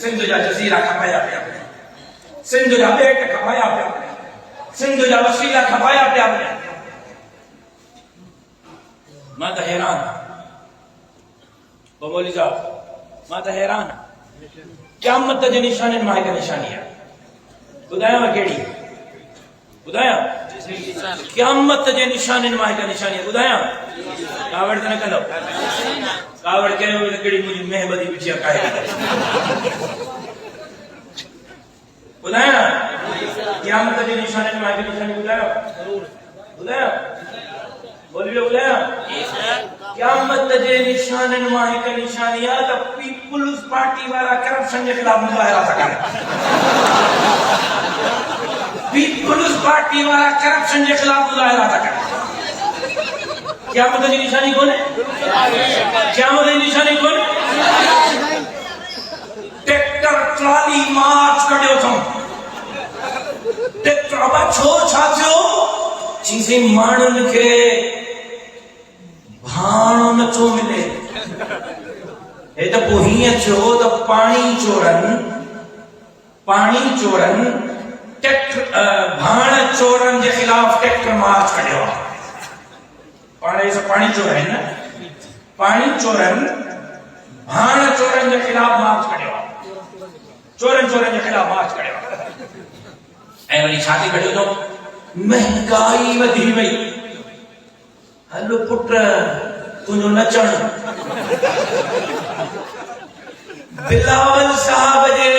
सिंध जा जज़ीरा खपाया पिया, सिंध जा ॿेट खपाया पिया, सिंध जा वसीला खपाया पिया। मां त हैरान बमोली साहब, मां त हैरान। क़यामत जे निशाननि मां हिकु निशानी आहे, ॿुधायांव कहिड़ी? ॿुधायां? क़यामत जे निशाननि मां हिकु निशानी आहे, ॿुधायां? कावड़ त न कंदव? कावड़ कयो त कहिड़ी मुंहिंजी मेहबदी बिठी आहे काहे? ॿुधायां? क़यामत जे निशाननि मां हिकु निशानी ॿुधायो? ॿुधायो? बोलियो ॿुधायां? क़यामत जे निशाननि मां हिकु निशानी आहे त पीपुल्स पार्टी वारा करप्शन जे ख़िलाफ़ मुज़ाहिरा था कनि। पीपुल्स पार्टी वारा करप्शन के खिलाफ मुजाहिरा था करें। क़यामत जी निशानी कौन है? क़यामत जी निशानी कौन है? ट्रैक्टर ट्रॉली मार्च कढियो अथऊं। ट्रैक्टर अब छो छा थियो? चीज़ें माण्हुनि खे भाणो नथो मिले। हे त पोइ हीअं थियो त पाणी चोरनि भाण चोरनि जे ख़िलाफ़ ट्रैक्टर मार्च कढियो आहे। पाणी चोर आहिनि न, पाणी चोरनि भाण चोरनि जे ख़िलाफ़ मार्च कढियो आहे, चोरनि जे ख़िलाफ़ मार्च कढियो आहे। ऐं वरी छा थी कढियो अथऊं? महांगाई वधी वई। हलो पुट तुंहिंजो नचणु बिलावल साहब जे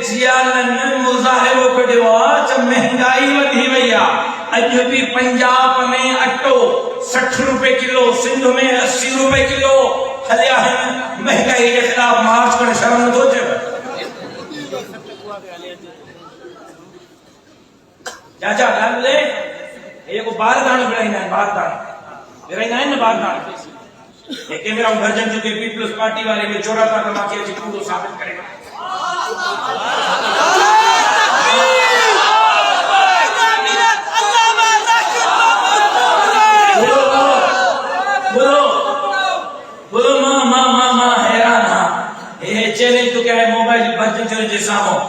जियालनि मुज़ाहिरो कढियो आहे त महांगाई वधी वई आहे। अॼु बि पंजाब में अटो 60 रुपए किलो, सिंध में 80 रुपए किलो हलिया आहिनि। महांगाई जे ख़िलाफ़ मार्च करणु शर्म नथो अचेव? चाचा ॻाल्हि हे जेको बारदानो विराईंदा आहिनि, बारदानो विराईंदा आहिनि न, बारदानो कैमरा भरजन जो पीपल्स पार्टी वाले में चोरा था मांखे अची पूरो साबित करे। बोलो मां हैरान हाँ। ये चैलेंज तो क्या है? मोबाइल भरजन चैलेंज जे साम्हूं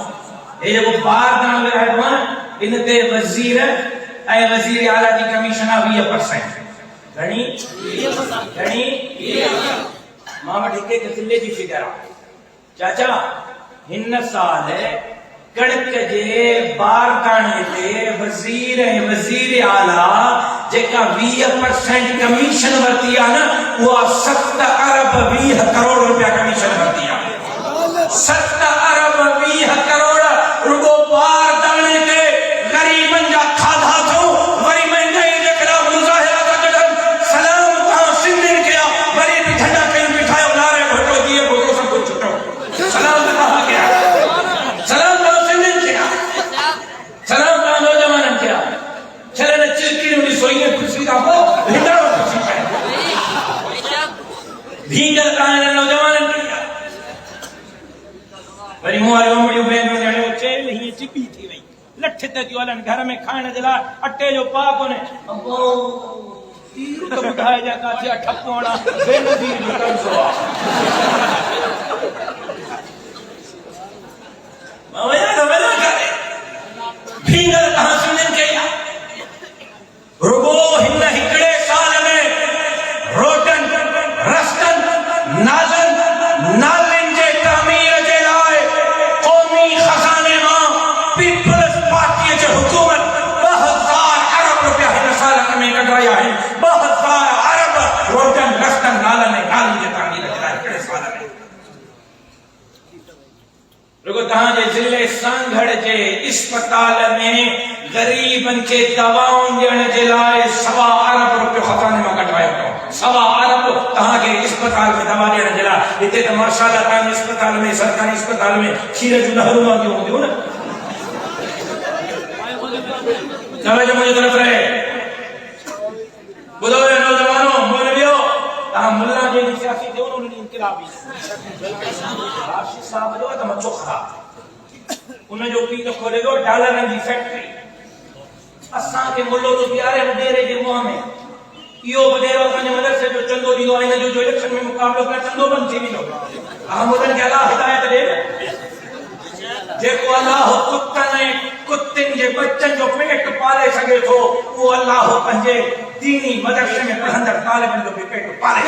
ये जेको बारदानो विरायो आहे इन ते वज़ीर ऐं वज़ीर आला जी कमीशन आहे 20%। घणी? मां वटि हिकु किले जी फिगर आहे। चाचा हिन साल कणक जे बारदाने ते वज़ीर ऐं वज़ीर आला जेका 20% कमीशन वरिती आहे न, उहा 7 अरब 20 करोड़ रुपया कमीशन वरिती आहे। 7 अरब 20 करोड़ रुगो बारदाने ते ग़रीबनि जा खाधा अथऊं। वरी महांगाई जे ख़िलाफ़ मुज़ाहिरा था कढनि। सलाम तव्हां सिंधियुनि खे आहे, वरी बि ठंडा कयूं बिठायो, नारे भटो दिए भटो सभु कुझु छुटो। सलाम तव्हां खे आहे, सलाम तव्हां सिंधियुनि खे आहे, सलाम तव्हां नौजवाननि खे आहे। छले न चिरकिड़ी ॾिसो ईअं ख़ुशी खां पोइ हिंदड़ो ख़ुशी पए। भींगल तव्हां नौजवाननि खे आहे। वरी मूं वारी उमड़ियूं भेनरूं ॼणियो चेल हीअं चिॿी थी वई। लठ ते थियूं हलनि घर में खाइण जे लाइ, अटे जो पा कोन्हे। तीर तो बुधाए जा काथे ठपोड़ा बेनज़ीर जो कंसो मावया तो वला करे भींगल कहां सुनन के या रुगो हिन हिकड़े साल में रोटन रस्तन नालन जे तामीर जे लाइ क़ौमी खजाने मां पीपल्स पार्टी जे हुकूमत 2000 अरब रुपया हिन साल में कढाया है। 2000 अरब रोटन रस्तन नालन जे तामीर जे लाइ हिकड़े साल में। रुगो तव्हांजे ज़िले सांगड़ जे अस्पताल में गरीबन के दवाउनि ॾियण जे लाइ 1.25 अरब रुपयो खजाने मां कढायो अथऊं। 1.25 अरब तव्हांखे अस्पताल में दवा ॾियण जे लाइ। हिते त माशाअल्लाह तव्हांजे अस्पताल में, सरकारी अस्पताल में खीर जूं नहरूं वांदियूं हूंदियूं न। तवजो मुंहिंजी तरफ़ रहे। ॿुधो रे नौजवानो, मौलवियो, तव्हां मुल्ला जे सियासी थियो न, उन्हनि इनकलाबी राशि साहब जो त मचो ख़राब। उनजो पीउ त खोले थो डॉलरनि जी फैक्ट्री। असांखे मुल्लो तो प्यारे वॾेरे जे मुंहं में इहो वॾेरो असांजे मदरसे जो चंदो ॾींदो आहे। हिन जो इलेक्शन में मुक़ाबिलो करे चंदो बंदि थी वेंदो। अहमदनि खे अलाह हिदायत ॾे। जेको अल्लाह कुत्तनि कुत्तिन जे बच्चन जो पेट पाले सके थो वो अल्लाह पंजे दीनी मदरसे में पढ़ंदड़ तालिबन जो भी पेट पाले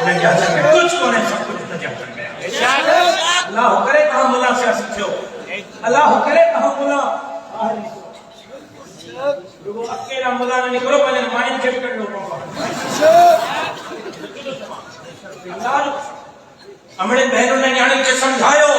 कुछ को नहीं सब कुछ नजात में अल्लाह करे कहां मुला से सीखो अल्लाह करे कहां मुला रुको अकेला मुला न निकलो पहले माइंड के कर लो हमने बहनों ने यानी के समझायो